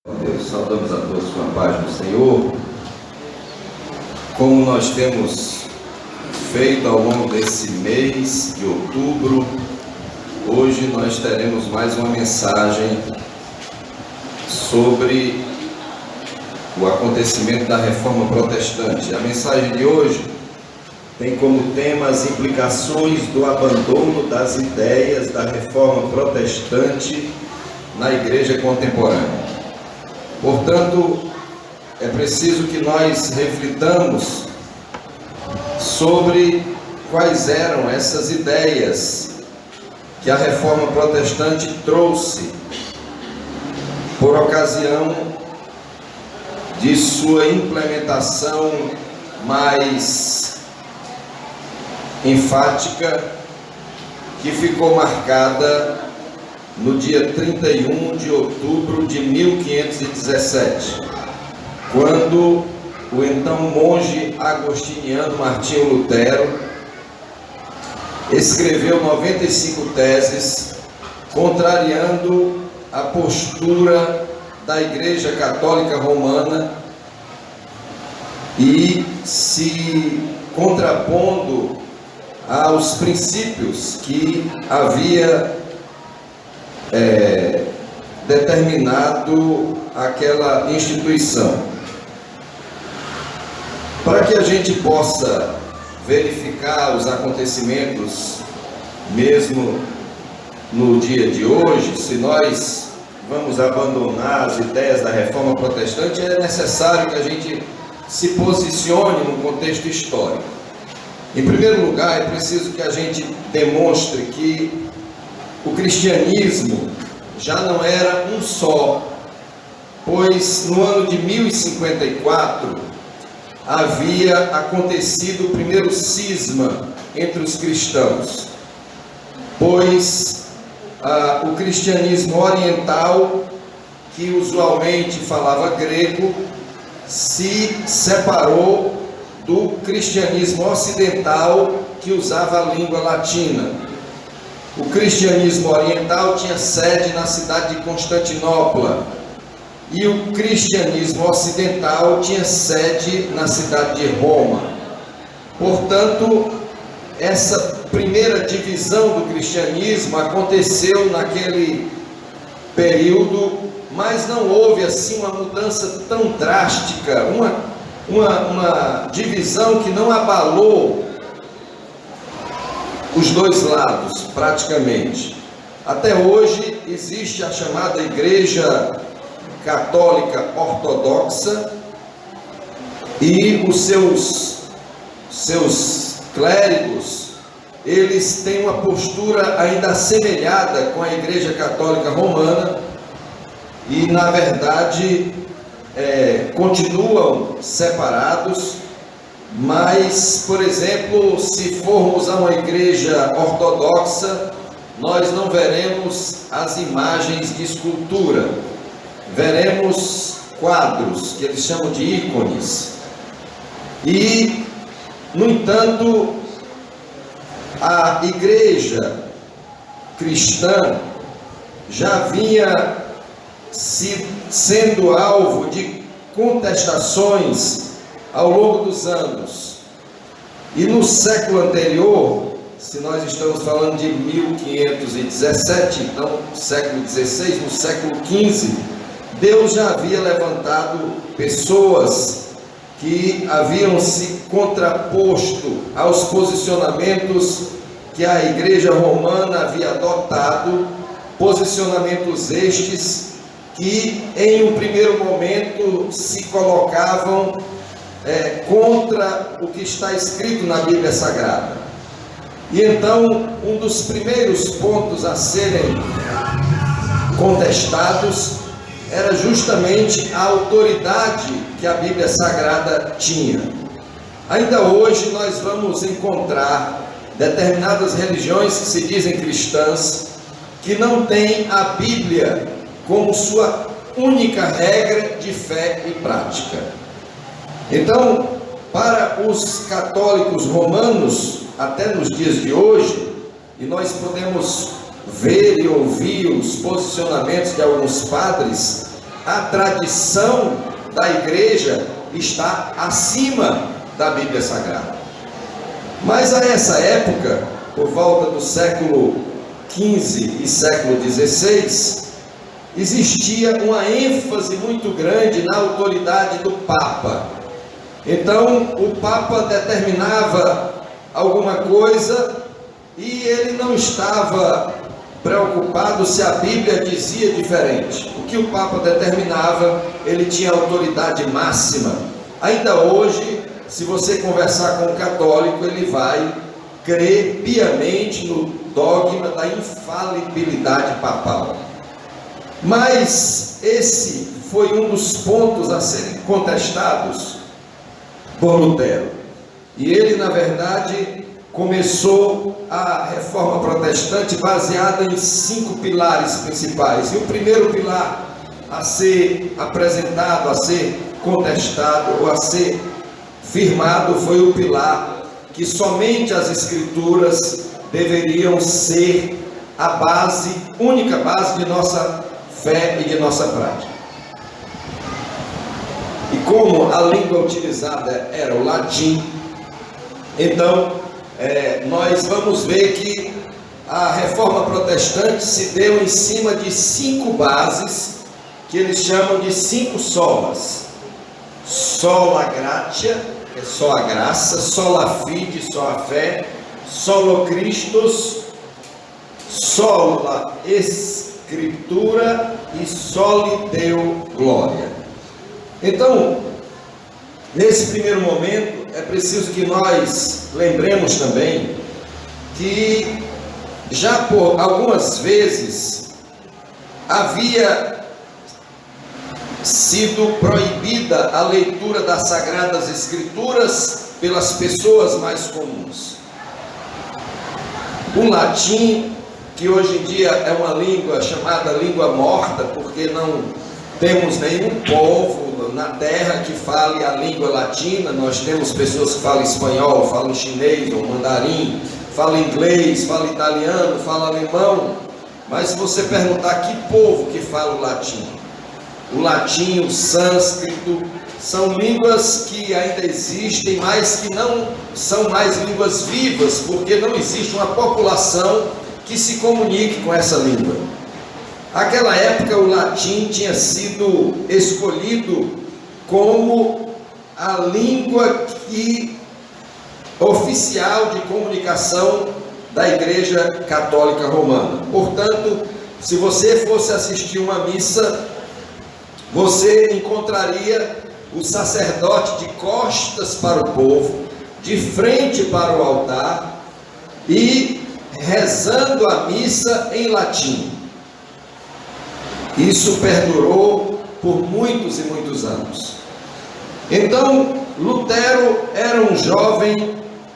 Deus, saudamos a todos com a paz do Senhor. Como nós temos feito ao longo desse mês de outubro, hoje nós teremos mais uma mensagem sobre o acontecimento da Reforma Protestante. A mensagem de hoje tem como tema as implicações do abandono das ideias da Reforma Protestante na Igreja contemporânea. Portanto, é preciso que nós reflitamos sobre quais eram essas ideias que a Reforma Protestante trouxe por ocasião de sua implementação mais enfática, que ficou marcada no dia 31 de outubro de 1517, quando o então monge agostiniano Martinho Lutero escreveu 95 teses contrariando a postura da Igreja Católica Romana e se contrapondo aos princípios que havia determinado aquela instituição. Para que a gente possa verificar os acontecimentos mesmo no dia de hoje, se nós vamos abandonar as ideias da Reforma Protestante, é necessário que a gente se posicione no contexto histórico. Em primeiro lugar, é preciso que a gente demonstre que o cristianismo já não era um só, pois no ano de 1054 havia acontecido o primeiro cisma entre os cristãos, pois o cristianismo oriental, que usualmente falava grego, se separou do cristianismo ocidental, que usava a língua latina. O cristianismo oriental tinha sede na cidade de Constantinopla e o cristianismo ocidental tinha sede na cidade de Roma. Portanto, essa primeira divisão do cristianismo aconteceu naquele período, mas não houve assim uma mudança tão drástica, uma divisão que não abalou os dois lados, praticamente. Até hoje existe a chamada Igreja Católica Ortodoxa e os seus clérigos, eles têm uma postura ainda assemelhada com a Igreja Católica Romana e, na verdade, continuam separados. Mas, por exemplo, se formos a uma igreja ortodoxa, nós não veremos as imagens de escultura, veremos quadros, que eles chamam de ícones. E, no entanto, a igreja cristã já vinha sendo alvo de contestações ao longo dos anos. E no século anterior, se nós estamos falando de 1517, então século XVI, no século XV, Deus já havia levantado pessoas que haviam se contraposto aos posicionamentos que a Igreja Romana havia adotado, posicionamentos estes que em um primeiro momento se colocavam contra o que está escrito na Bíblia Sagrada. E então, um dos primeiros pontos a serem contestados era justamente a autoridade que a Bíblia Sagrada tinha. Ainda hoje nós vamos encontrar determinadas religiões que se dizem cristãs, que não têm a Bíblia como sua única regra de fé e prática. Então, para os católicos romanos, até nos dias de hoje, e nós podemos ver e ouvir os posicionamentos de alguns padres, a tradição da igreja está acima da Bíblia Sagrada. Mas a essa época, por volta do século XV e século XVI, existia uma ênfase muito grande na autoridade do Papa. Então, o Papa determinava alguma coisa e ele não estava preocupado se a Bíblia dizia diferente. O que o Papa determinava, ele tinha autoridade máxima. Ainda hoje, se você conversar com um católico, ele vai crer piamente no dogma da infalibilidade papal. Mas esse foi um dos pontos a serem contestados por Lutero. E ele, na verdade, começou a reforma protestante baseada em 5 pilares principais. E o primeiro pilar a ser apresentado, a ser contestado ou a ser firmado foi o pilar que somente as Escrituras deveriam ser a base, única base de nossa fé e de nossa prática. E como a língua utilizada era o latim, então nós vamos ver que a reforma protestante se deu em cima de 5 bases que eles chamam de 5 solas. Sola gratia, que é só a graça; sola fide, só a fé; solo Christus; sola Escritura e soli Deo glória. Então, nesse primeiro momento, é preciso que nós lembremos também que já por algumas vezes havia sido proibida a leitura das Sagradas Escrituras pelas pessoas mais comuns. O latim, que hoje em dia é uma língua chamada língua morta, porque não temos nenhum povo na terra que fale a língua latina. Nós temos pessoas que falam espanhol, falam chinês ou mandarim, falam inglês, falam italiano, falam alemão. Mas se você perguntar que povo que fala o latim, o sânscrito, são línguas que ainda existem, mas que não são mais línguas vivas, porque não existe uma população que se comunique com essa língua. Naquela época, o latim tinha sido escolhido como a língua oficial de comunicação da Igreja Católica Romana. Portanto, se você fosse assistir uma missa, você encontraria o sacerdote de costas para o povo, de frente para o altar e rezando a missa em latim. Isso perdurou por muitos e muitos anos. Então, Lutero era um jovem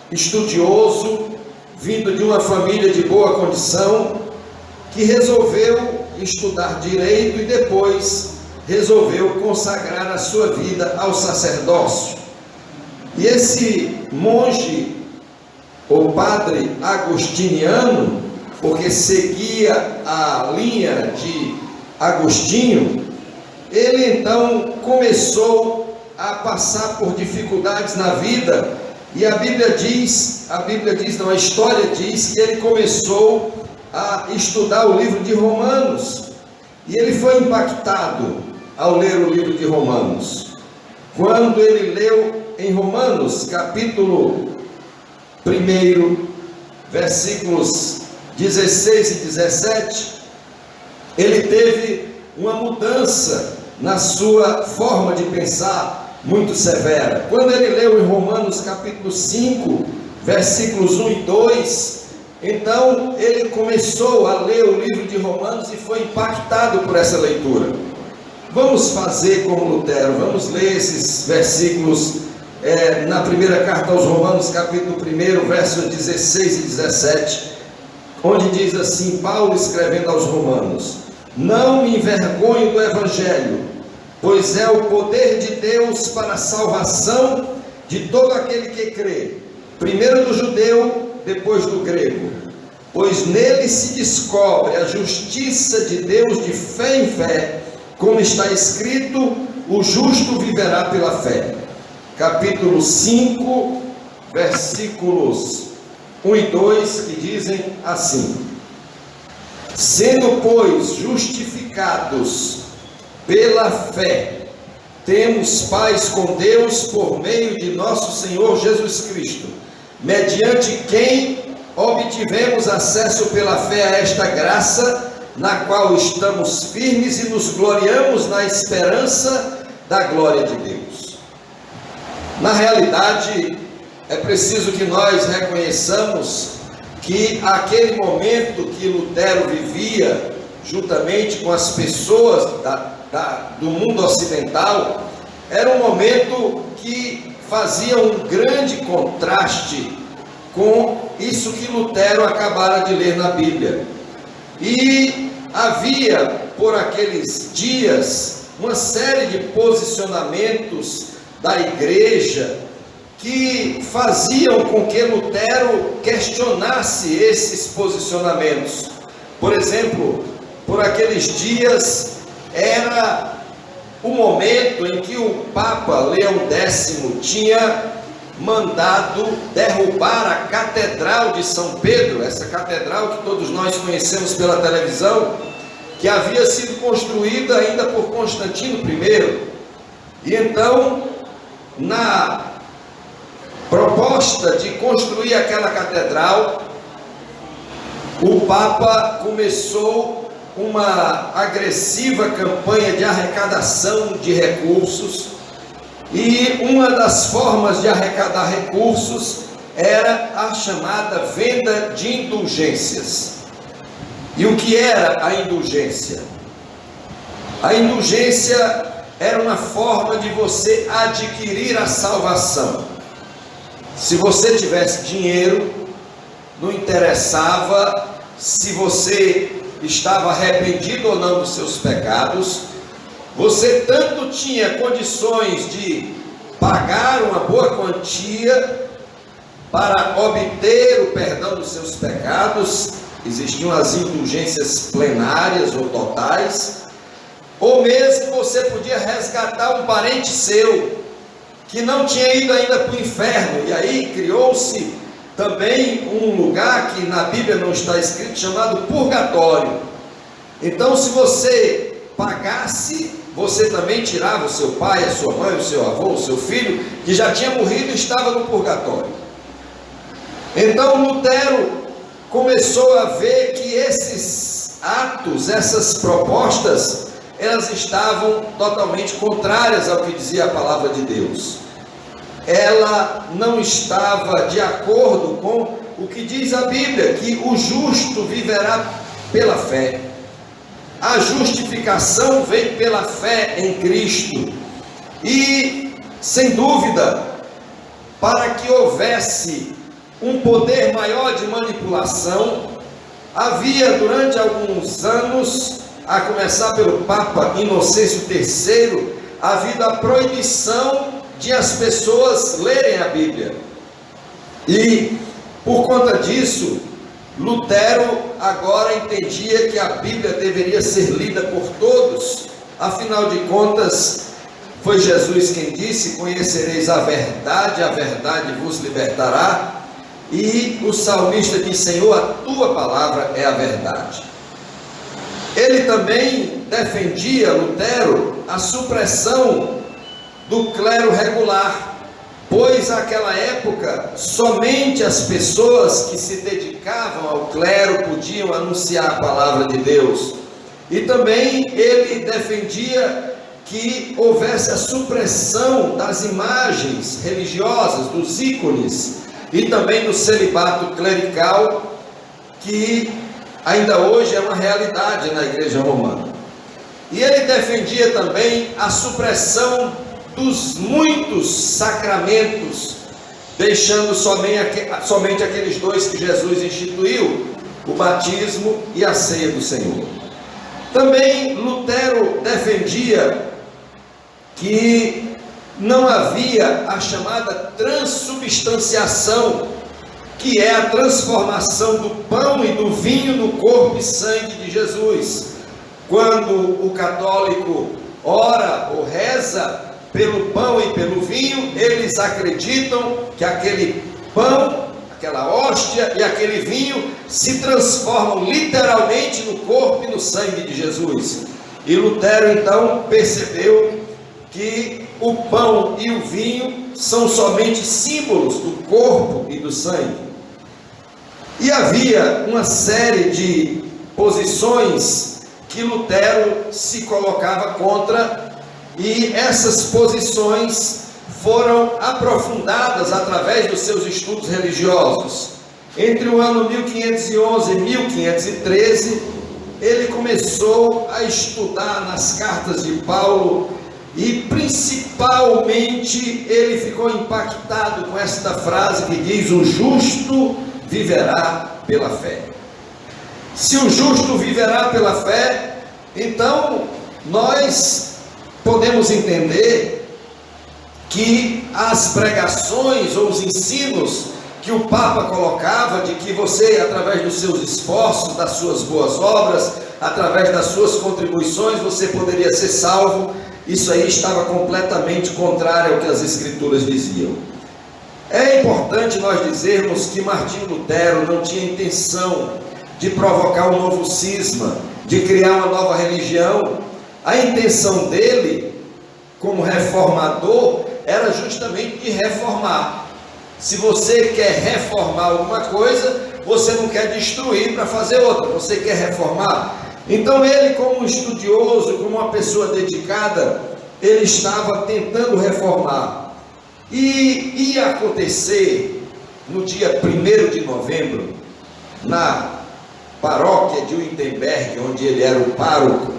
estudioso, vindo de uma família de boa condição, que resolveu estudar direito e depois resolveu consagrar a sua vida ao sacerdócio. E esse monge, ou padre agostiniano, porque seguia a linha de Agostinho, ele então começou a passar por dificuldades na vida, e a história diz que ele começou a estudar o livro de Romanos, e ele foi impactado ao ler o livro de Romanos. Quando ele leu em Romanos, capítulo 1, versículos 16 e 17, ele teve uma mudança na sua forma de pensar muito severa. Quando ele leu em Romanos capítulo 5, versículos 1 e 2, então ele começou a ler o livro de Romanos e foi impactado por essa leitura. Vamos fazer como Lutero, vamos ler esses versículos na primeira carta aos Romanos, capítulo 1, versos 16 e 17, onde diz assim, Paulo escrevendo aos Romanos: não me envergonho do Evangelho, pois é o poder de Deus para a salvação de todo aquele que crê, primeiro do judeu, depois do grego, pois nele se descobre a justiça de Deus de fé em fé, como está escrito, o justo viverá pela fé. Capítulo 5, versículos 1 e 2, que dizem assim: sendo, pois, justificados pela fé, temos paz com Deus por meio de nosso Senhor Jesus Cristo, mediante quem obtivemos acesso pela fé a esta graça, na qual estamos firmes e nos gloriamos na esperança da glória de Deus. Na realidade, é preciso que nós reconheçamos que aquele momento que Lutero vivia, juntamente com as pessoas do mundo ocidental, era um momento que fazia um grande contraste com isso que Lutero acabara de ler na Bíblia. E havia, por aqueles dias, uma série de posicionamentos da igreja que faziam com que Lutero questionasse esses posicionamentos. Por exemplo, por aqueles dias era o momento em que o Papa Leão X tinha mandado derrubar a Catedral de São Pedro, essa catedral que todos nós conhecemos pela televisão, que havia sido construída ainda por Constantino I. E então, na proposta de construir aquela catedral, o Papa começou uma agressiva campanha de arrecadação de recursos, e uma das formas de arrecadar recursos era a chamada venda de indulgências. E o que era a indulgência? A indulgência era uma forma de você adquirir a salvação. Se você tivesse dinheiro, não interessava se você estava arrependido ou não dos seus pecados, você tanto tinha condições de pagar uma boa quantia para obter o perdão dos seus pecados. Existiam as indulgências plenárias ou totais, ou mesmo você podia resgatar um parente seu que não tinha ido ainda para o inferno, e aí criou-se também um lugar que na Bíblia não está escrito, chamado purgatório. Então, se você pagasse, você também tirava o seu pai, a sua mãe, o seu avô, o seu filho, que já tinha morrido e estava no purgatório. Então Lutero começou a ver que esses atos, essas propostas, elas estavam totalmente contrárias ao que dizia a palavra de Deus. Ela não estava de acordo com o que diz a Bíblia, que o justo viverá pela fé. A justificação vem pela fé em Cristo. E, sem dúvida, para que houvesse um poder maior de manipulação, havia durante alguns anos, a começar pelo Papa Inocêncio III, havido a proibição de as pessoas lerem a Bíblia. E, por conta disso, Lutero agora entendia que a Bíblia deveria ser lida por todos. Afinal de contas, foi Jesus quem disse: conhecereis a verdade vos libertará. E o salmista diz: Senhor, a tua palavra é a verdade. Ele também defendia, Lutero, a supressão do clero regular, pois naquela época somente as pessoas que se dedicavam ao clero podiam anunciar a palavra de Deus. E também ele defendia que houvesse a supressão das imagens religiosas, dos ícones, e também do celibato clerical, que ainda hoje é uma realidade na igreja romana. E ele defendia também a supressão dos muitos sacramentos, deixando somente aqueles dois que Jesus instituiu, o batismo e a ceia do Senhor. Também Lutero defendia que não havia a chamada transubstanciação, que é a transformação do pão e do vinho no corpo e sangue de Jesus. Quando o católico ora ou reza pelo pão e pelo vinho, eles acreditam que aquele pão, aquela hóstia e aquele vinho se transformam literalmente no corpo e no sangue de Jesus. E Lutero então percebeu que o pão e o vinho são somente símbolos do corpo e do sangue. E havia uma série de posições que Lutero se colocava contra, e essas posições foram aprofundadas através dos seus estudos religiosos. Entre o ano 1511 e 1513, ele começou a estudar nas cartas de Paulo, e principalmente ele ficou impactado com esta frase que diz: o justo viverá pela fé. Se o justo viverá pela fé, então nós podemos entender que as pregações ou os ensinos que o Papa colocava, de que você, através dos seus esforços, das suas boas obras, através das suas contribuições, você poderia ser salvo, isso aí estava completamente contrário ao que as Escrituras diziam. É importante nós dizermos que Martinho Lutero não tinha intenção de provocar um novo cisma, de criar uma nova religião. A intenção dele, como reformador, era justamente de reformar. Se você quer reformar alguma coisa, você não quer destruir para fazer outra, você quer reformar. Então ele, como um estudioso, como uma pessoa dedicada, ele estava tentando reformar. E ia acontecer no dia 1º de novembro, na paróquia de Wittenberg, onde ele era o pároco,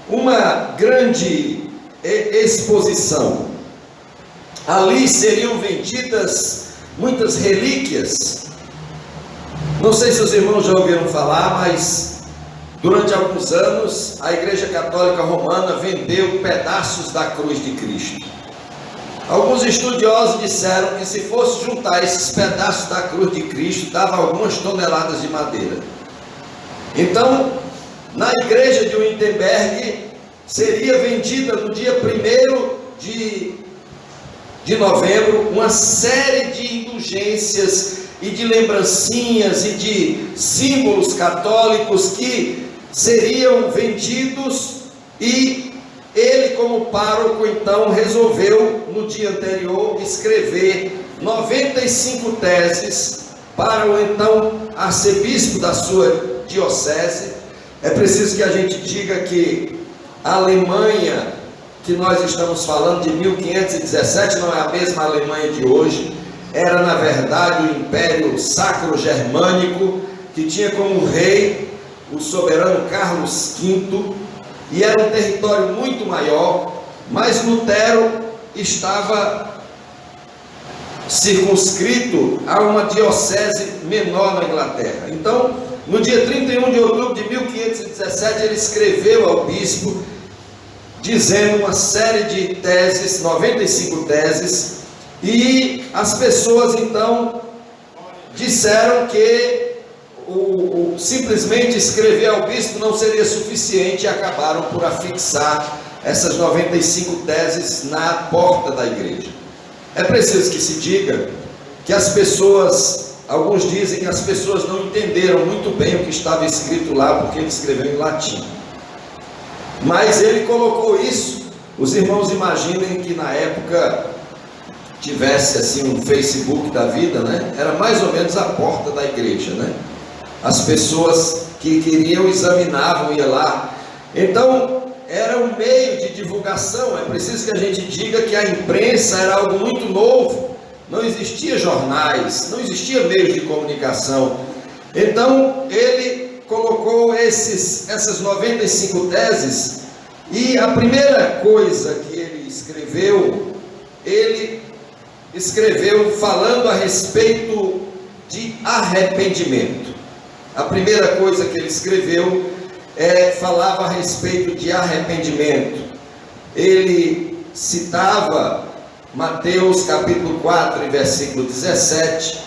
uma grande exposição. Ali seriam vendidas muitas relíquias. Não sei se os irmãos já ouviram falar, mas durante alguns anos a Igreja Católica Romana vendeu pedaços da cruz de Cristo. Alguns estudiosos disseram que se fosse juntar esses pedaços da cruz de Cristo, dava algumas toneladas de madeira. Então, na igreja de Wittenberg, seria vendida no dia 1º de novembro uma série de indulgências e de lembrancinhas e de símbolos católicos que seriam vendidos, e ele, como pároco, então resolveu no dia anterior escrever 95 teses para o então arcebispo da sua diocese. É preciso que a gente diga que a Alemanha que nós estamos falando de 1517 não é a mesma Alemanha de hoje. Era na verdade o Império Sacro-Germânico, que tinha como rei o soberano Carlos V, e era um território muito maior, mas Lutero estava circunscrito a uma diocese menor na Inglaterra. Então, no dia 31 de outubro de 1517, ele escreveu ao bispo, dizendo uma série de teses, 95 teses, e as pessoas então disseram que simplesmente escrever ao bispo não seria suficiente, e acabaram por afixar essas 95 teses na porta da igreja. É preciso que se diga que as pessoas, alguns dizem que as pessoas não entenderam muito bem o que estava escrito lá, porque ele escreveu em latim. Mas ele colocou isso. Os irmãos imaginem que na época tivesse assim um Facebook da vida, né? Era mais ou menos a porta da igreja, né? As pessoas que queriam examinavam, iam lá. Então era um meio de divulgação. É preciso que a gente diga que a imprensa era algo muito novo. Não existia jornais, não existia meios de comunicação. Então ele colocou essas 95 teses, e a primeira coisa que ele escreveu falando a respeito de arrependimento. A primeira coisa que ele escreveu falava a respeito de arrependimento. Ele citava Mateus capítulo 4, versículo 17,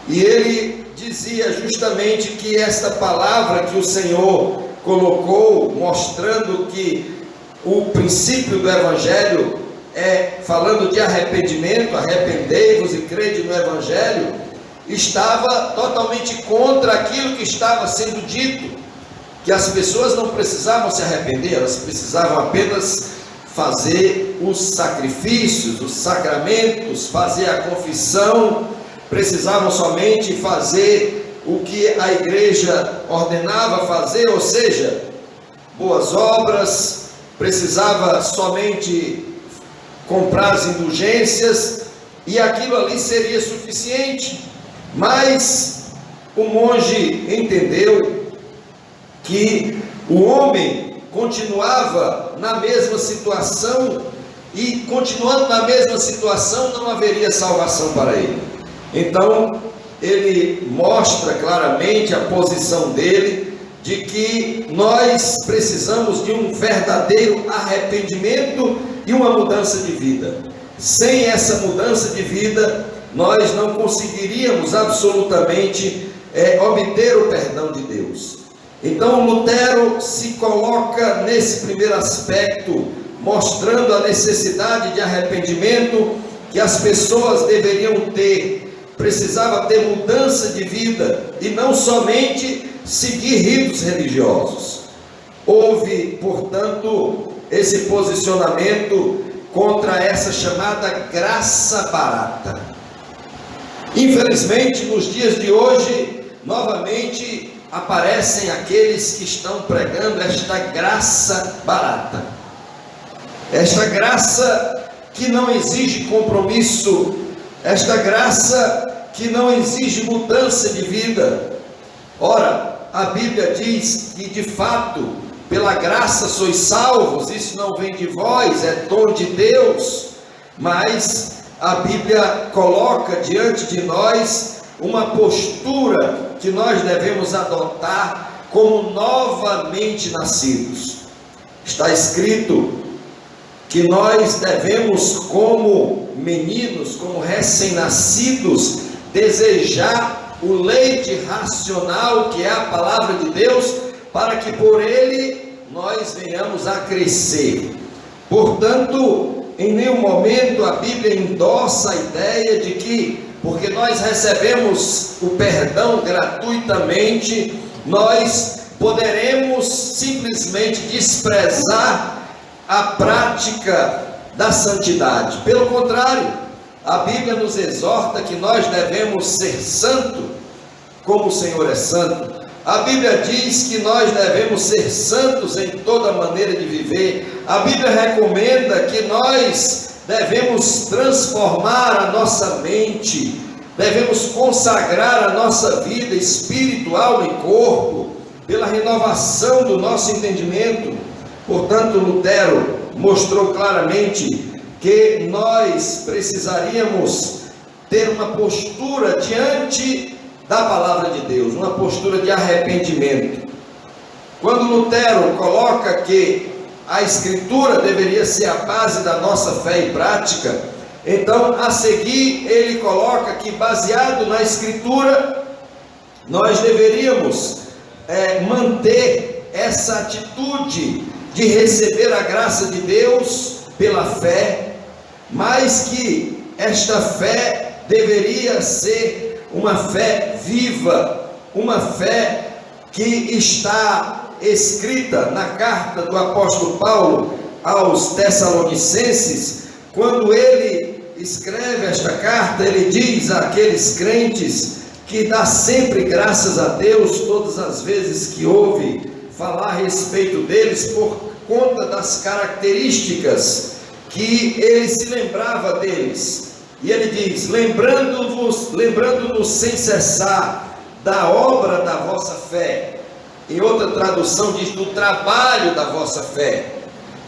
e ele dizia justamente que esta palavra que o Senhor colocou, mostrando que o princípio do Evangelho é falando de arrependimento, arrependei-vos e crede no Evangelho, estava totalmente contra aquilo que estava sendo dito, que as pessoas não precisavam se arrepender, elas precisavam apenas fazer os sacrifícios, os sacramentos, fazer a confissão, precisavam somente fazer o que a igreja ordenava fazer, ou seja, boas obras, precisava somente comprar as indulgências, e aquilo ali seria suficiente. Mas o monge entendeu que o homem continuava na mesma situação, e continuando na mesma situação não haveria salvação para ele. Então ele mostra claramente a posição dele, de que nós precisamos de um verdadeiro arrependimento e uma mudança de vida. Sem essa mudança de vida, nós não conseguiríamos absolutamente obter o perdão de Deus. Então Lutero se coloca nesse primeiro aspecto, mostrando a necessidade de arrependimento que as pessoas deveriam ter. Precisava ter mudança de vida e não somente seguir ritos religiosos. Houve, portanto, esse posicionamento contra essa chamada graça barata. Infelizmente, nos dias de hoje, novamente aparecem aqueles que estão pregando esta graça barata, esta graça que não exige compromisso, esta graça que não exige mudança de vida. Ora, a Bíblia diz que de fato, pela graça sois salvos, isso não vem de vós, é dom de Deus, mas a Bíblia coloca diante de nós uma postura que nós devemos adotar como novamente nascidos. Está escrito que nós devemos, como meninos, como recém-nascidos, desejar o leite racional, que é a palavra de Deus, para que por ele nós venhamos a crescer. Portanto, em nenhum momento a Bíblia endossa a ideia de que, porque nós recebemos o perdão gratuitamente, nós poderemos simplesmente desprezar a prática da santidade. Pelo contrário, a Bíblia nos exorta que nós devemos ser santo, como o Senhor é santo. A Bíblia diz que nós devemos ser santos em toda maneira de viver. A Bíblia recomenda que nós devemos transformar a nossa mente, devemos consagrar a nossa vida, espírito, alma e corpo, pela renovação do nosso entendimento. Portanto, Lutero mostrou claramente que nós precisaríamos ter uma postura diante da palavra de Deus, uma postura de arrependimento. Quando Lutero coloca que a Escritura deveria ser a base da nossa fé e prática, então a seguir ele coloca que, baseado na Escritura, nós deveríamos manter essa atitude de receber a graça de Deus pela fé, mas que esta fé deveria ser uma fé viva, uma fé que está escrita na carta do apóstolo Paulo aos Tessalonicenses. Quando ele escreve esta carta, ele diz àqueles crentes que dá sempre graças a Deus todas as vezes que ouve falar a respeito deles, por conta das características que ele se lembrava deles. E ele diz: lembrando-nos sem cessar da obra da vossa fé. Em outra tradução diz: do trabalho da vossa fé.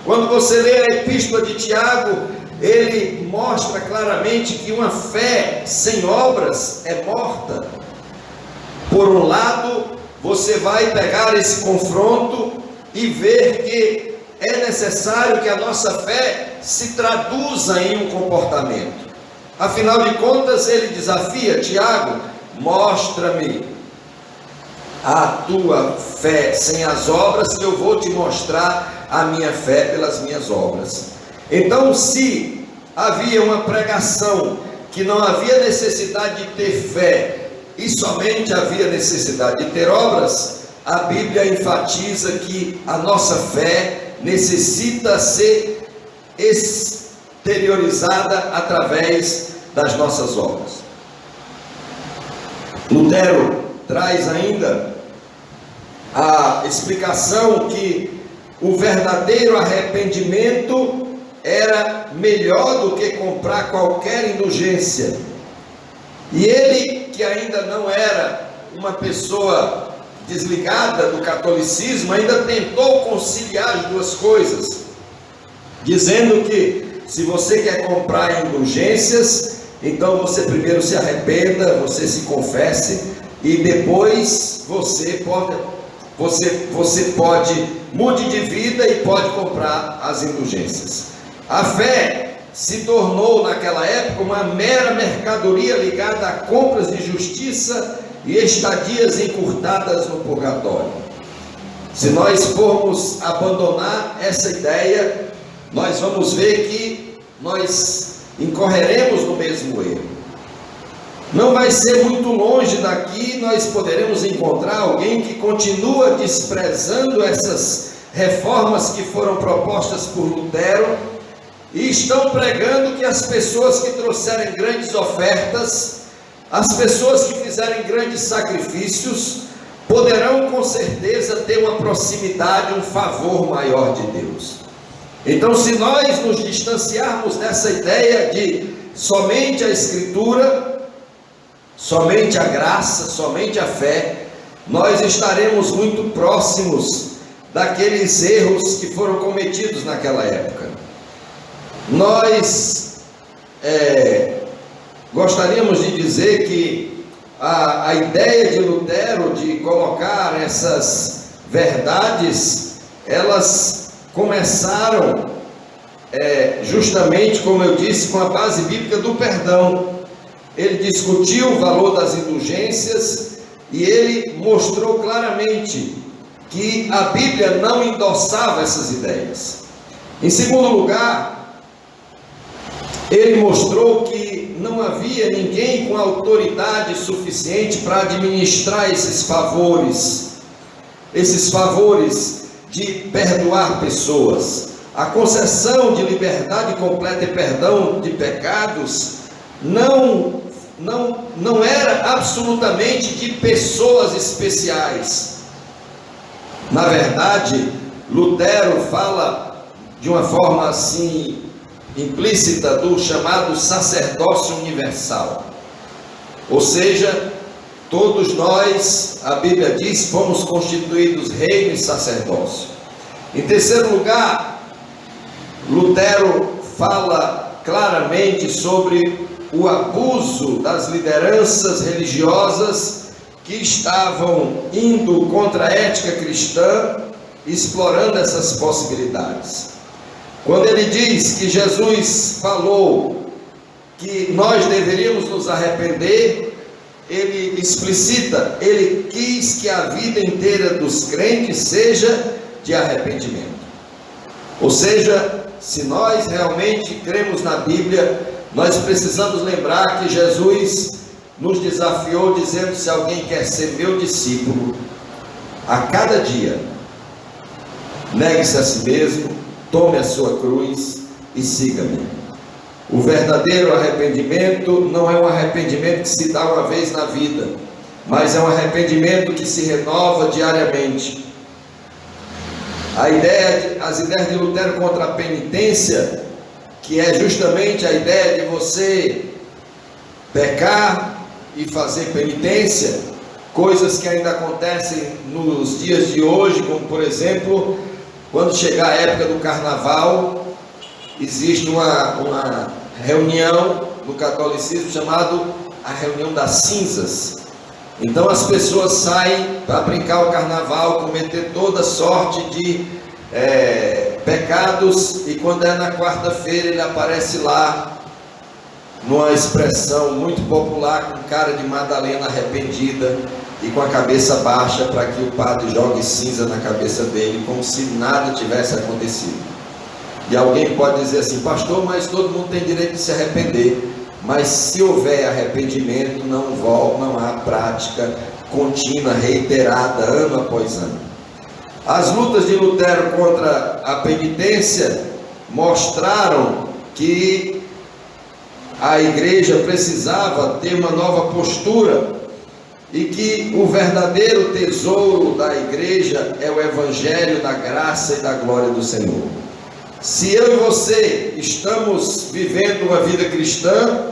Quando você lê a epístola de Tiago, ele mostra claramente que uma fé sem obras é morta. Por um lado, você vai pegar esse confronto e ver que é necessário que a nossa fé se traduza em um comportamento. Afinal de contas, ele desafia Tiago: mostra-me a tua fé sem as obras, que eu vou te mostrar a minha fé pelas minhas obras. Então, se havia uma pregação que não havia necessidade de ter fé e somente havia necessidade de ter obras, a Bíblia enfatiza que a nossa fé necessita ser exteriorizada através das nossas obras. Lutero traz ainda a explicação que o verdadeiro arrependimento era melhor do que comprar qualquer indulgência. E ele, que ainda não era uma pessoa desligada do catolicismo, ainda tentou conciliar as duas coisas, dizendo que se você quer comprar indulgências, então você primeiro se arrependa, você se confesse, e depois você pode mude de vida e pode comprar as indulgências. A fé se tornou naquela época uma mera mercadoria ligada a compras de justiça e estadias encurtadas no purgatório. Se nós formos abandonar essa ideia, nós vamos ver que nós incorreremos no mesmo erro. Não vai ser muito longe daqui, nós poderemos encontrar alguém que continua desprezando essas reformas que foram propostas por Lutero e estão pregando que as pessoas que trouxerem grandes ofertas, as pessoas que fizerem grandes sacrifícios, poderão com certeza ter uma proximidade, um favor maior de Deus. Então, se nós nos distanciarmos dessa ideia de somente a Escritura, somente a graça, somente a fé, nós estaremos muito próximos daqueles erros que foram cometidos naquela época. Nós gostaríamos de dizer que a ideia de Lutero de colocar essas verdades, elas começaram justamente, como eu disse, com a base bíblica do perdão. Ele discutiu o valor das indulgências e ele mostrou claramente que a Bíblia não endossava essas ideias. Em segundo lugar, ele mostrou que não havia ninguém com autoridade suficiente para administrar esses favores de perdoar pessoas. A concessão de liberdade completa e perdão de pecados não era absolutamente de pessoas especiais. Na verdade, Lutero fala de uma forma assim implícita do chamado sacerdócio universal. Ou seja, todos nós, a Bíblia diz, fomos constituídos reino e sacerdócio. Em terceiro lugar, Lutero fala claramente sobre o abuso das lideranças religiosas que estavam indo contra a ética cristã, explorando essas possibilidades. Quando ele diz que Jesus falou que nós deveríamos nos arrepender, ele explicita, ele quis que a vida inteira dos crentes seja de arrependimento. Ou seja, se nós realmente cremos na Bíblia, nós precisamos lembrar que Jesus nos desafiou dizendo: se alguém quer ser meu discípulo, a cada dia negue-se a si mesmo, tome a sua cruz e siga-me. O verdadeiro arrependimento não é um arrependimento que se dá uma vez na vida, mas é um arrependimento que se renova diariamente. As ideias de Lutero contra a penitência, que é justamente a ideia de você pecar e fazer penitência, coisas que ainda acontecem nos dias de hoje, como por exemplo, quando chegar a época do carnaval, existe uma reunião no catolicismo chamada a reunião das cinzas. Então as pessoas saem para brincar o carnaval, cometer toda sorte de pecados, e quando é na quarta-feira ele aparece lá numa expressão muito popular, com cara de Madalena arrependida, e com a cabeça baixa, para que o padre jogue cinza na cabeça dele, como se nada tivesse acontecido. E alguém pode dizer assim: pastor, mas todo mundo tem direito de se arrepender. Mas se houver arrependimento, não há prática contínua, reiterada, ano após ano. As lutas de Lutero contra a penitência mostraram que a igreja precisava ter uma nova postura e que o verdadeiro tesouro da igreja é o evangelho da graça e da glória do Senhor. Se eu e você estamos vivendo uma vida cristã,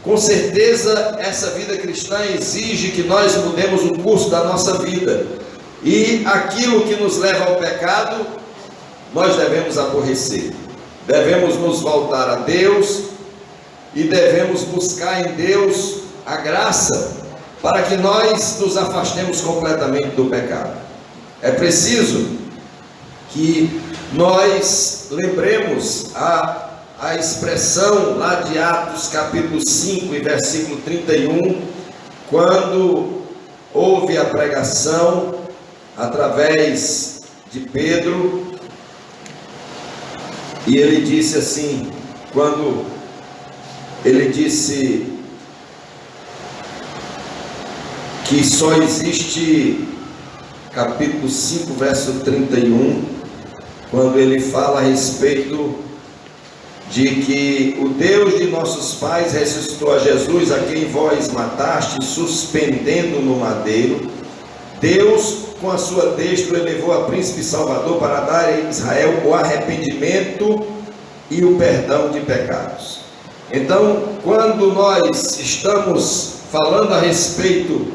com certeza essa vida cristã exige que nós mudemos o curso da nossa vida, e aquilo que nos leva ao pecado nós devemos aborrecer, devemos nos voltar a Deus e devemos buscar em Deus a graça para que nós nos afastemos completamente do pecado. É preciso que nós lembremos a expressão lá de Atos capítulo 5 e versículo 31, quando houve a pregação através de Pedro, e ele disse assim, quando ele disse que só existe, capítulo 5, verso 31, quando ele fala a respeito de que o Deus de nossos pais ressuscitou a Jesus, a quem vós mataste, suspendendo no madeiro. Deus, com a sua destra, elevou a príncipe Salvador para dar a Israel o arrependimento e o perdão de pecados. Então, quando nós estamos falando a respeito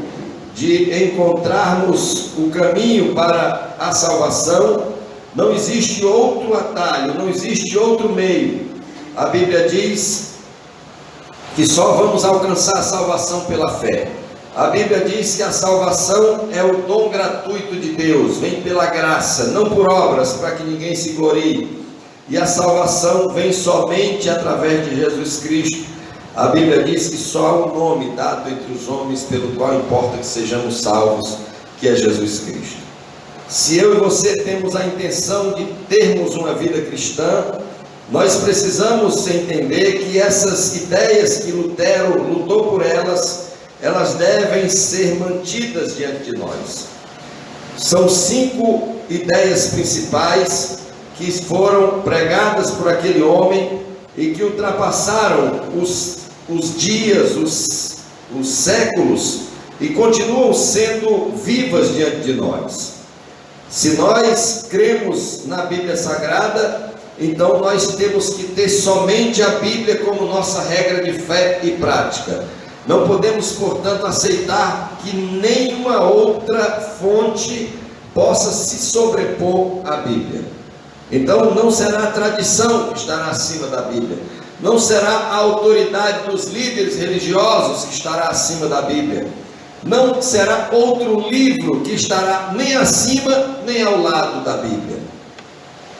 de encontrarmos o caminho para a salvação, não existe outro atalho, não existe outro meio. A Bíblia diz que só vamos alcançar a salvação pela fé. A Bíblia diz que a salvação é o dom gratuito de Deus, vem pela graça, não por obras, para que ninguém se glorie. E a salvação vem somente através de Jesus Cristo. A Bíblia diz que só há um nome dado entre os homens pelo qual importa que sejamos salvos, que é Jesus Cristo. Se eu e você temos a intenção de termos uma vida cristã, nós precisamos entender que essas ideias que Lutero lutou por elas devem ser mantidas diante de nós. São 5 ideias principais que foram pregadas por aquele homem e que ultrapassaram os dias, os séculos, e continuam sendo vivas diante de nós. Se nós cremos na Bíblia Sagrada, então nós temos que ter somente a Bíblia como nossa regra de fé e prática. Não podemos, portanto, aceitar que nenhuma outra fonte possa se sobrepor à Bíblia. Então não será a tradição que estará acima da Bíblia, não será a autoridade dos líderes religiosos que estará acima da Bíblia, não será outro livro que estará nem acima nem ao lado da Bíblia.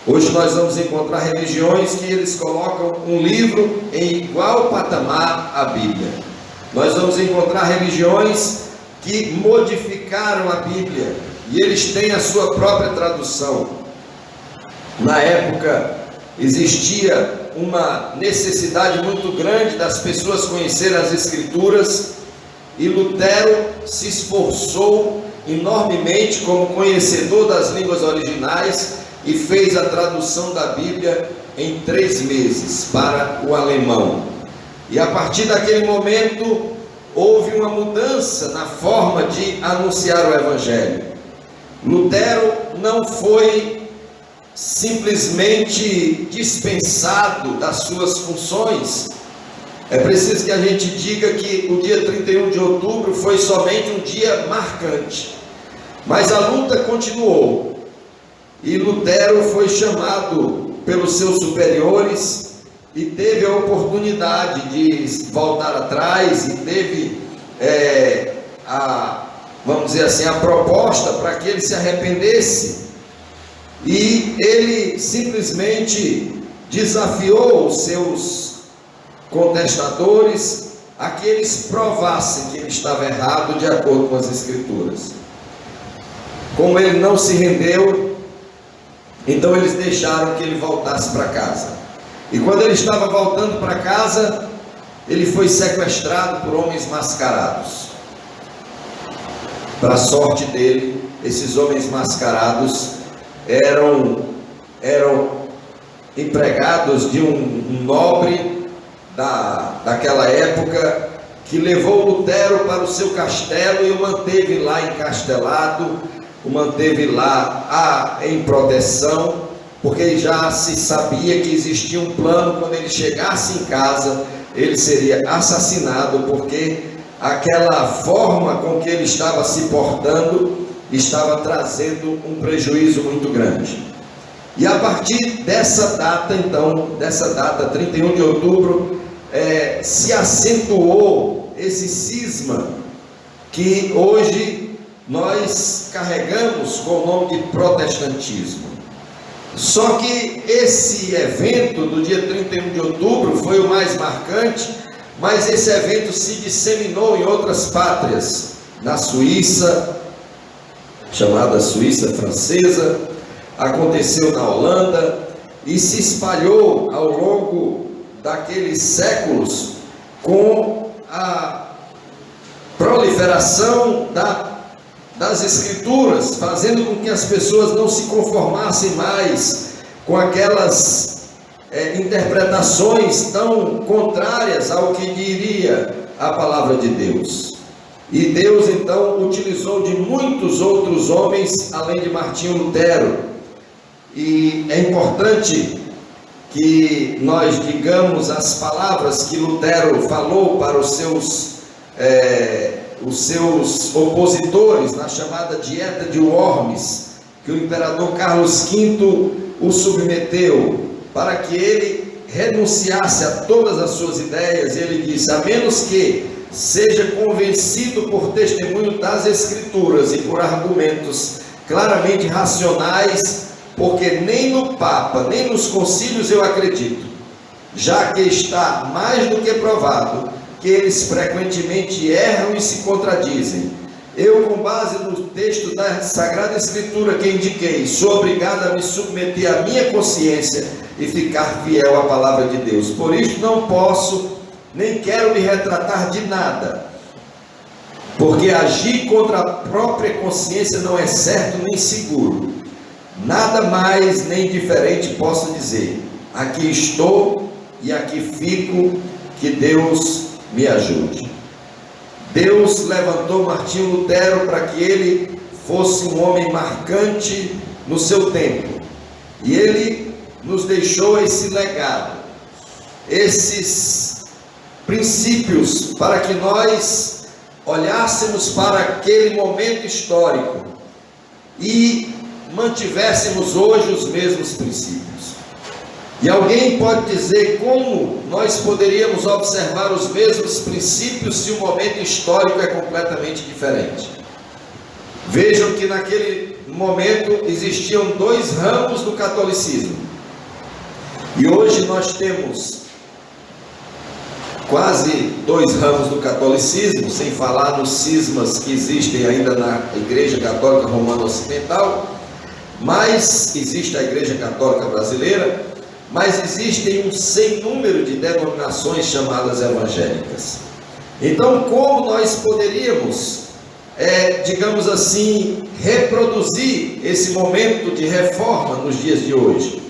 Hoje nós vamos encontrar religiões que eles colocam um livro em igual patamar à Bíblia. Nós vamos encontrar religiões que modificaram a Bíblia e eles têm a sua própria tradução. Na época existia uma necessidade muito grande das pessoas conhecerem as Escrituras, e Lutero se esforçou enormemente como conhecedor das línguas originais e fez a tradução da Bíblia em 3 meses para o alemão. E a partir daquele momento houve uma mudança na forma de anunciar o Evangelho. Lutero não foi simplesmente dispensado das suas funções. É preciso que a gente diga que o dia 31 de outubro foi somente um dia marcante, mas a luta continuou, e Lutero foi chamado pelos seus superiores e teve a oportunidade de voltar atrás, e teve vamos dizer assim, a proposta para que ele se arrependesse. E ele simplesmente desafiou os seus contestadores a que eles provassem que ele estava errado de acordo com as Escrituras. Como ele não se rendeu, então eles deixaram que ele voltasse para casa. E quando ele estava voltando para casa, ele foi sequestrado por homens mascarados. Para a sorte dele, esses homens mascarados eram empregados de um nobre daquela época, que levou Lutero para o seu castelo e o manteve lá encastelado, o manteve lá em proteção, porque já se sabia que existia um plano. Quando ele chegasse em casa, ele seria assassinado, porque aquela forma com que ele estava se portando estava trazendo um prejuízo muito grande. E a partir dessa data, então, dessa data, 31 de outubro, se acentuou esse cisma que hoje nós carregamos com o nome de protestantismo. Só que esse evento do dia 31 de outubro foi o mais marcante, mas esse evento se disseminou em outras pátrias, na Suíça, chamada Suíça Francesa, aconteceu na Holanda e se espalhou ao longo daqueles séculos com a proliferação das Escrituras, fazendo com que as pessoas não se conformassem mais com aquelas interpretações tão contrárias ao que diria a palavra de Deus. E Deus então utilizou de muitos outros homens, além de Martinho Lutero. E é importante que nós digamos as palavras que Lutero falou para os seus opositores na chamada Dieta de Worms, que o imperador Carlos V o submeteu para que ele renunciasse a todas as suas ideias. Ele disse: a menos que seja convencido por testemunho das Escrituras e por argumentos claramente racionais, porque nem no Papa, nem nos concílios eu acredito, já que está mais do que provado que eles frequentemente erram e se contradizem. Eu, com base no texto da Sagrada Escritura que indiquei, sou obrigado a me submeter à minha consciência e ficar fiel à palavra de Deus. Por isso não posso, nem quero me retratar de nada, porque agir contra a própria consciência não é certo nem seguro. Nada mais nem diferente posso dizer. Aqui estou e aqui fico, que Deus me ajude. Deus levantou Martinho Lutero para que ele fosse um homem marcante no seu tempo, e ele nos deixou esse legado, esses princípios, para que nós olhássemos para aquele momento histórico e mantivéssemos hoje os mesmos princípios. E alguém pode dizer: como nós poderíamos observar os mesmos princípios se o momento histórico é completamente diferente? Vejam que naquele momento existiam dois ramos do catolicismo, e hoje nós temos quase dois ramos do catolicismo, sem falar nos cismas que existem ainda na Igreja Católica Romana Ocidental. Mas existe a Igreja Católica Brasileira, mas existem um sem número de denominações chamadas evangélicas. Então, como nós poderíamos, digamos assim, reproduzir esse momento de reforma nos dias de hoje?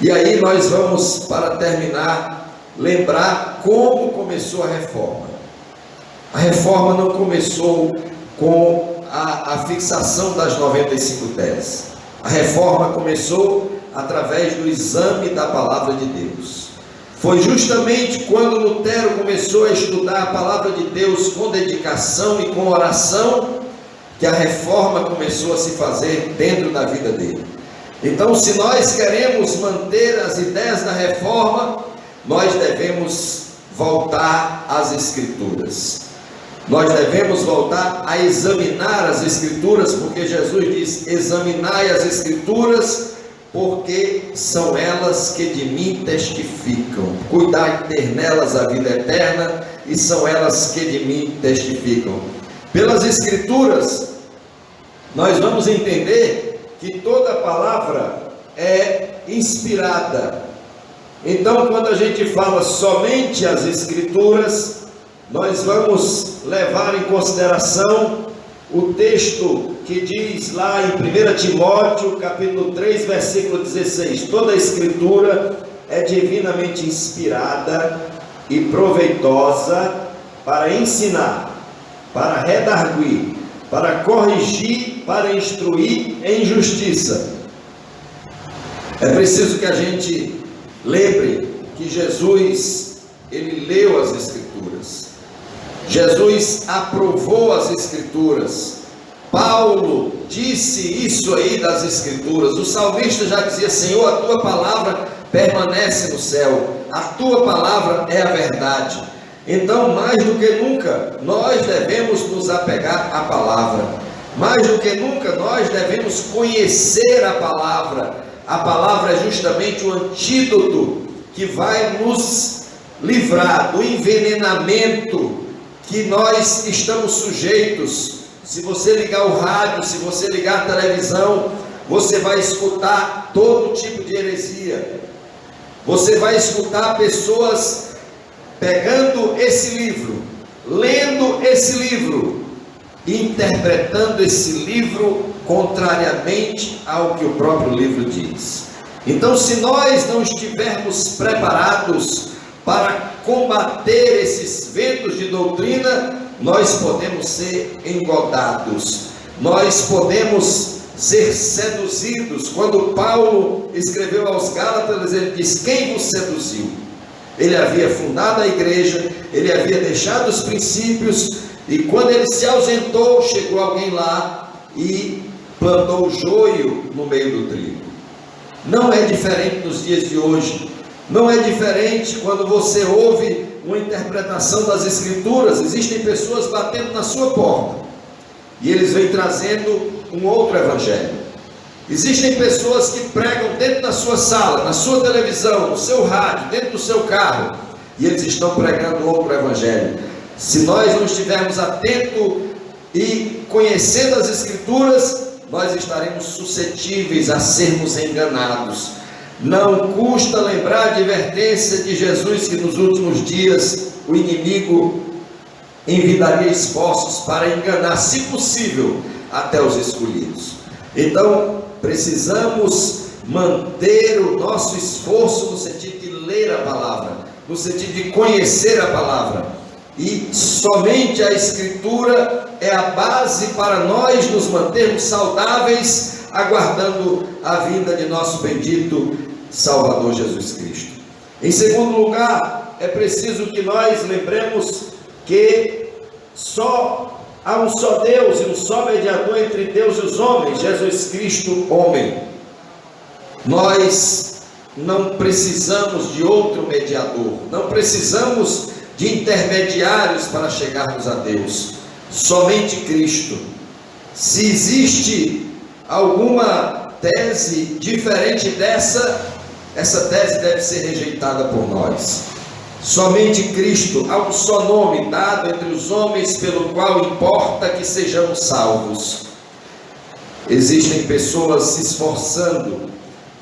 E aí nós vamos, para terminar, lembrar como começou a reforma. A reforma não começou com a fixação das 95 teses. A reforma começou através do exame da palavra de Deus. Foi justamente quando Lutero começou a estudar a palavra de Deus com dedicação e com oração, que a reforma começou a se fazer dentro da vida dele. Então, se nós queremos manter as ideias da reforma, nós devemos voltar às Escrituras. Nós devemos voltar a examinar as Escrituras, porque Jesus diz: examinai as Escrituras, porque são elas que de mim testificam. Cuidai de ter nelas a vida eterna, e são elas que de mim testificam. Pelas Escrituras, nós vamos entender que toda palavra é inspirada. Então, quando a gente fala somente as Escrituras, nós vamos levar em consideração o texto que diz lá em 1 Timóteo, capítulo 3, versículo 16: toda a Escritura é divinamente inspirada e proveitosa para ensinar, para redarguir, para corrigir, para instruir em justiça. É preciso que a gente lembre que Jesus, ele leu as Escrituras. Jesus aprovou as Escrituras. Paulo disse isso aí das Escrituras. O salmista já dizia: Senhor, a tua palavra permanece no céu, a tua palavra é a verdade. Então, mais do que nunca, nós devemos nos apegar à palavra. Mais do que nunca, nós devemos conhecer a palavra. A palavra é justamente o antídoto que vai nos livrar do envenenamento que nós estamos sujeitos. Se você ligar o rádio, se você ligar a televisão, você vai escutar todo tipo de heresia. Você vai escutar pessoas pegando esse livro, lendo esse livro, interpretando esse livro contrariamente ao que o próprio livro diz. Então, se nós não estivermos preparados para combater esses ventos de doutrina, nós podemos ser engodados, nós podemos ser seduzidos. Quando Paulo escreveu aos Gálatas, ele diz: quem vos seduziu? Ele havia fundado a igreja, ele havia deixado os princípios, e quando ele se ausentou, chegou alguém lá e plantou o joio no meio do trigo. Não é diferente nos dias de hoje. Não é diferente quando você ouve uma interpretação das Escrituras. Existem pessoas batendo na sua porta e eles vêm trazendo um outro evangelho. Existem pessoas que pregam dentro da sua sala, na sua televisão, no seu rádio, dentro do seu carro, e eles estão pregando outro evangelho. Se nós não estivermos atentos e conhecendo as Escrituras, nós estaremos suscetíveis a sermos enganados. Não custa lembrar a advertência de Jesus que nos últimos dias o inimigo envidaria esforços para enganar, se possível, até os escolhidos. Então, precisamos manter o nosso esforço no sentido de ler a palavra, no sentido de conhecer a palavra. E somente a Escritura é a base para nós nos mantermos saudáveis, aguardando a vinda de nosso bendito Salvador Jesus Cristo. Em segundo lugar, é preciso que nós lembremos que há um só Deus e um só mediador entre Deus e os homens, Jesus Cristo, homem. Nós não precisamos de outro mediador, não precisamos de intermediários para chegarmos a Deus, somente Cristo. Se existe alguma tese diferente essa tese deve ser rejeitada por nós. Somente Cristo, há um só nome dado entre os homens pelo qual importa que sejamos salvos. Existem pessoas se esforçando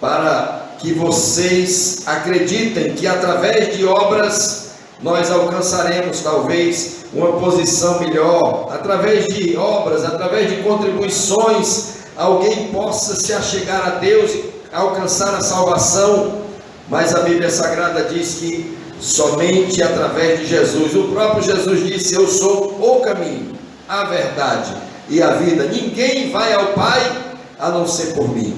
para que vocês acreditem que através de obras nós alcançaremos talvez uma posição melhor. Através de obras, através de contribuições, alguém possa se achegar a Deus e alcançar a salvação. Mas a Bíblia Sagrada diz que somente através de Jesus. O próprio Jesus disse: eu sou o caminho, a verdade e a vida. Ninguém vai ao Pai a não ser por mim.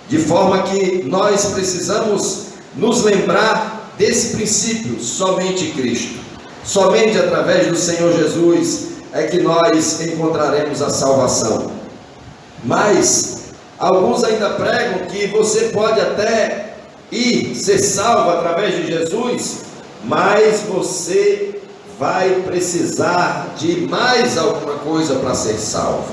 De forma que nós precisamos nos lembrar desse princípio: somente Cristo, somente através do Senhor Jesus é que nós encontraremos a salvação. Mas alguns ainda pregam que você pode até ser salvo através de Jesus, mas você vai precisar de mais alguma coisa para ser salvo.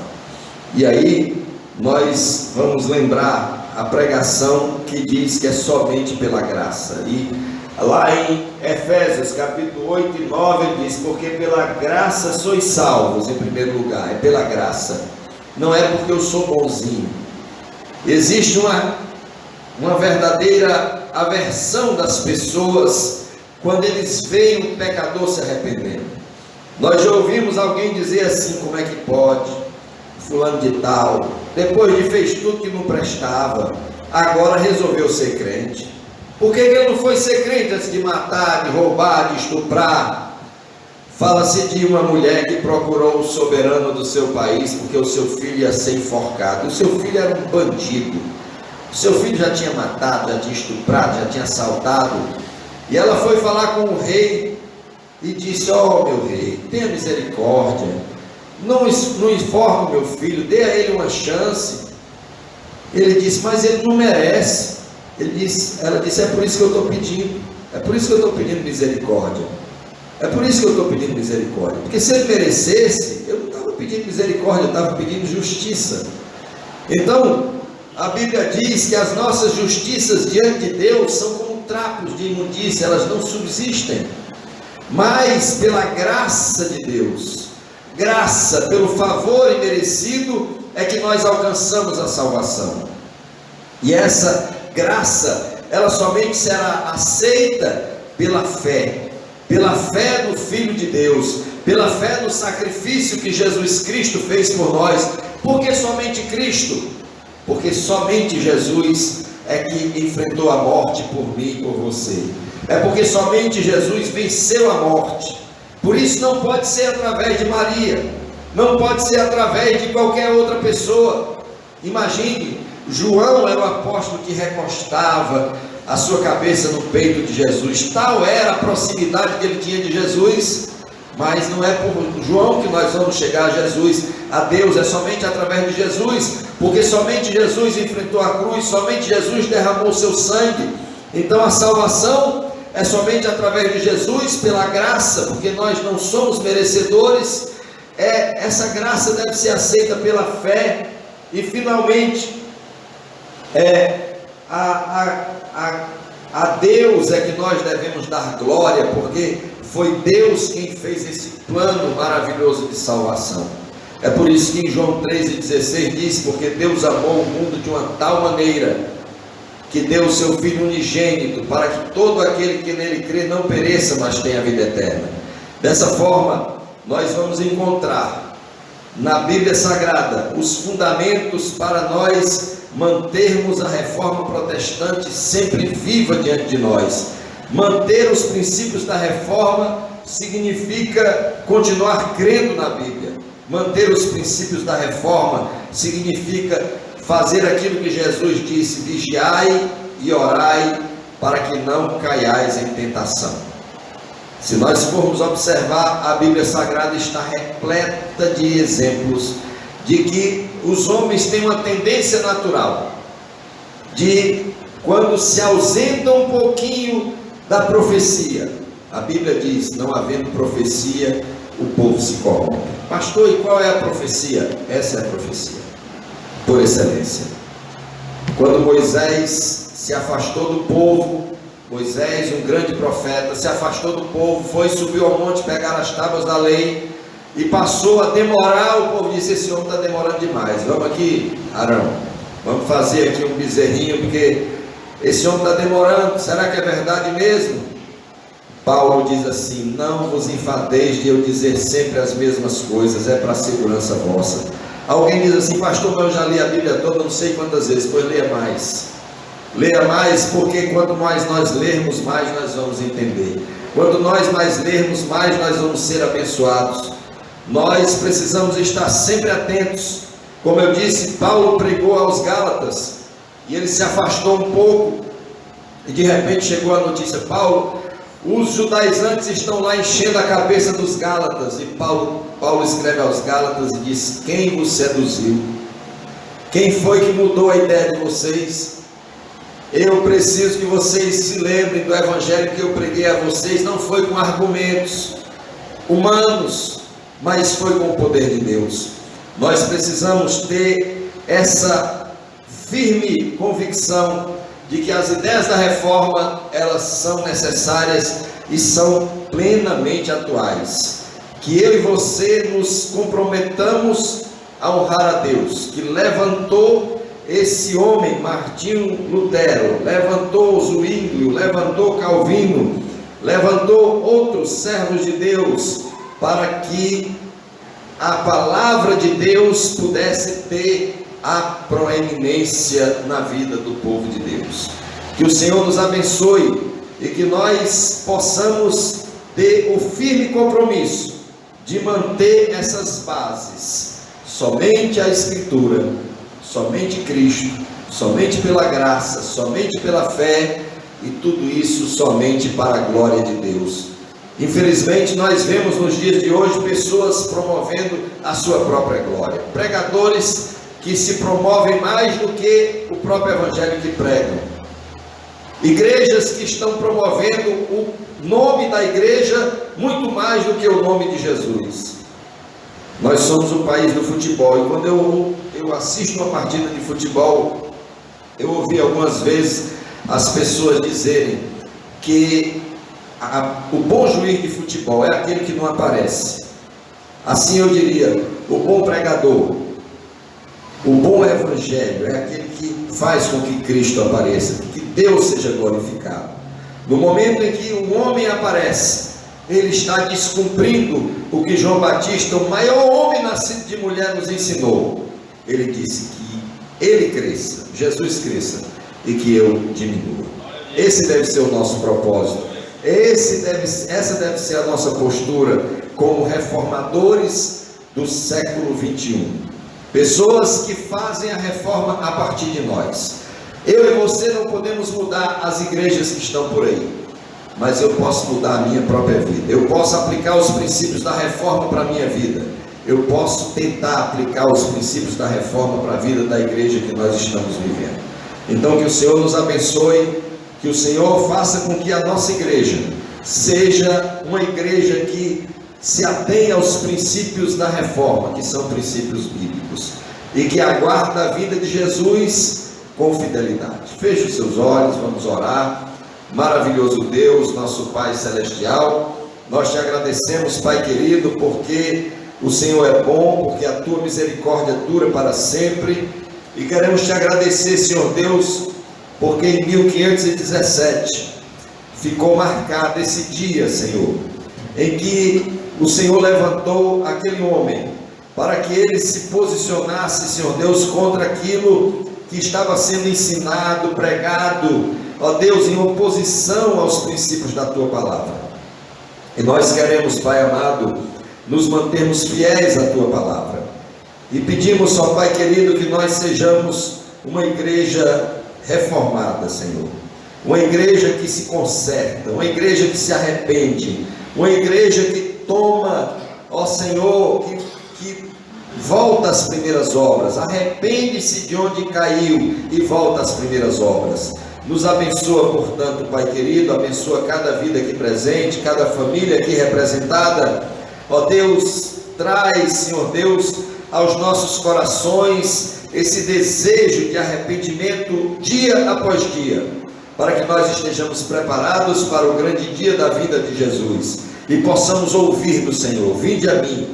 E aí nós vamos lembrar a pregação que diz que é somente pela graça. E Lá em Efésios capítulo 8 e 9 ele diz: porque pela graça sois salvos. Em primeiro lugar, é pela graça, não é porque eu sou bonzinho. Existe uma verdadeira aversão das pessoas quando eles veem um pecador se arrependendo. Nós já ouvimos alguém dizer assim: como é que pode? Fulano de tal, depois de fez tudo que não prestava, agora resolveu ser crente. Por que ele não foi ser crente antes de matar, de roubar, de estuprar? Fala-se de uma mulher que procurou o soberano do seu país porque o seu filho ia ser enforcado. O seu filho era um bandido. O seu filho já tinha matado, já tinha estuprado, já tinha assaltado. E ela foi falar com o rei e disse: ó, meu rei, tenha misericórdia, não enforque o meu filho, dê a ele uma chance. Ele disse: mas ele não merece. Ela disse: é por isso que eu estou pedindo, é por isso que eu estou pedindo misericórdia, é por isso que eu estou pedindo misericórdia, porque se ele merecesse, eu não estava pedindo misericórdia, eu estava pedindo justiça. Então, a Bíblia diz que as nossas justiças diante de Deus são como trapos de imundícia, elas não subsistem, mas pela graça de Deus, graça, pelo favor imerecido, é que nós alcançamos a salvação. E essa graça, ela somente será aceita pela fé no Filho de Deus, pela fé no sacrifício que Jesus Cristo fez por nós. Por que somente Cristo? Porque somente Jesus é que enfrentou a morte por mim e por você. É porque somente Jesus venceu a morte. Por isso não pode ser através de Maria, não pode ser através de qualquer outra pessoa. Imagine, João era o apóstolo que recostava a sua cabeça no peito de Jesus. Tal era a proximidade que ele tinha de Jesus. Mas não é por João que nós vamos chegar a Jesus, a Deus, é somente através de Jesus, porque somente Jesus enfrentou a cruz, somente Jesus derramou o seu sangue. Então a salvação é somente através de Jesus, pela graça, porque nós não somos merecedores. Essa graça deve ser aceita pela fé. E finalmente, a Deus é que nós devemos dar glória, porque foi Deus quem fez esse plano maravilhoso de salvação. É por isso que em João 13,16 diz: porque Deus amou o mundo de uma tal maneira que deu o seu Filho unigênito, para que todo aquele que nele crê não pereça, mas tenha a vida eterna. Dessa forma, nós vamos encontrar na Bíblia Sagrada os fundamentos para nós mantermos a reforma protestante sempre viva diante de nós. Manter os princípios da reforma significa continuar crendo na Bíblia. Manter os princípios da reforma significa fazer aquilo que Jesus disse: vigiai e orai para que não caiais em tentação. Se nós formos observar, a Bíblia Sagrada está repleta de exemplos de que os homens têm uma tendência natural de, quando se ausentam um pouquinho da profecia, a Bíblia diz: não havendo profecia, o povo se corrompe. Pastor, e qual é a profecia? Essa é a profecia por excelência. Quando Moisés se afastou do povo, Moisés, um grande profeta, se afastou do povo, subiu ao monte pegar as tábuas da lei e passou a demorar. O povo disse: esse homem está demorando demais, vamos aqui, Arão, vamos fazer aqui um bezerrinho, porque esse homem está demorando. Será que é verdade mesmo? Paulo diz assim: não vos enfadeis de eu dizer sempre as mesmas coisas, é para a segurança vossa. Alguém diz assim: pastor, mas eu já li a Bíblia toda, não sei quantas vezes. Pois leia mais. Leia mais, porque quanto mais nós lermos, mais nós vamos entender. Quanto nós mais lermos, mais nós vamos ser abençoados. Nós precisamos estar sempre atentos. Como eu disse, Paulo pregou aos Gálatas e ele se afastou um pouco, e de repente chegou a notícia: Paulo, os judaizantes estão lá enchendo a cabeça dos Gálatas. E Paulo escreve aos Gálatas e diz: quem vos seduziu? Quem foi que mudou a ideia de vocês? Eu preciso que vocês se lembrem do evangelho que eu preguei a vocês. Não foi com argumentos humanos, mas foi com o poder de Deus. Nós precisamos ter essa firme convicção de que as ideias da reforma, elas são necessárias e são plenamente atuais. Que eu e você nos comprometamos a honrar a Deus, que levantou esse homem, Martinho Lutero, levantou Zwinglio, levantou Calvino, levantou outros servos de Deus, para que a palavra de Deus pudesse ter a proeminência na vida do povo de Deus. Que o Senhor nos abençoe e que nós possamos ter o firme compromisso de manter essas bases, somente a Escritura, somente Cristo, somente pela graça, somente pela fé, e tudo isso somente para a glória de Deus. Infelizmente nós vemos nos dias de hoje pessoas promovendo a sua própria glória, pregadores que se promovem mais do que o próprio evangelho que pregam, igrejas que estão promovendo o nome da igreja muito mais do que o nome de Jesus. Nós somos o país do futebol, e quando eu assisto uma partida de futebol, eu ouvi algumas vezes as pessoas dizerem que o bom juiz de futebol é aquele que não aparece. Assim eu diria, o bom pregador, o bom evangelho é aquele que faz com que Cristo apareça, que Deus seja glorificado. No momento em que um homem aparece, ele está descumprindo o que João Batista, o maior homem nascido de mulher, nos ensinou. Ele disse que ele cresça, Jesus cresça, e que eu diminua. Esse deve ser o nosso propósito. Essa deve ser a nossa postura como reformadores do século 21. Pessoas que fazem a reforma a partir de nós. Eu e você não podemos mudar as igrejas que estão por aí, mas eu posso mudar a minha própria vida. Eu posso aplicar os princípios da reforma para a minha vida. Eu posso tentar aplicar os princípios da reforma para a vida da igreja que nós estamos vivendo. Então que o Senhor nos abençoe, que o Senhor faça com que a nossa igreja seja uma igreja que se atenha aos princípios da reforma, que são princípios bíblicos, e que aguarda a vinda de Jesus com fidelidade. Feche os seus olhos, vamos orar. Maravilhoso Deus, nosso Pai Celestial, nós te agradecemos, Pai querido, porque o Senhor é bom, porque a tua misericórdia dura para sempre, e queremos te agradecer, Senhor Deus, porque em 1517 ficou marcado esse dia, Senhor, em que o Senhor levantou aquele homem para que ele se posicionasse, Senhor Deus, contra aquilo que estava sendo ensinado, pregado, ó Deus, em oposição aos princípios da tua palavra. E nós queremos, Pai amado, nos mantermos fiéis à tua palavra, e pedimos, ó Pai querido, que nós sejamos uma igreja reformada, Senhor, uma igreja que se conserta, uma igreja que se arrepende, uma igreja que toma, ó Senhor, que volta às primeiras obras, arrepende-se de onde caiu e volta às primeiras obras. Nos abençoa, portanto, Pai querido, abençoa cada vida aqui presente, cada família aqui representada, ó Deus, traz, Senhor Deus, aos nossos corações esse desejo de arrependimento dia após dia, para que nós estejamos preparados para o grande dia da vida de Jesus, e possamos ouvir do Senhor: vinde a mim,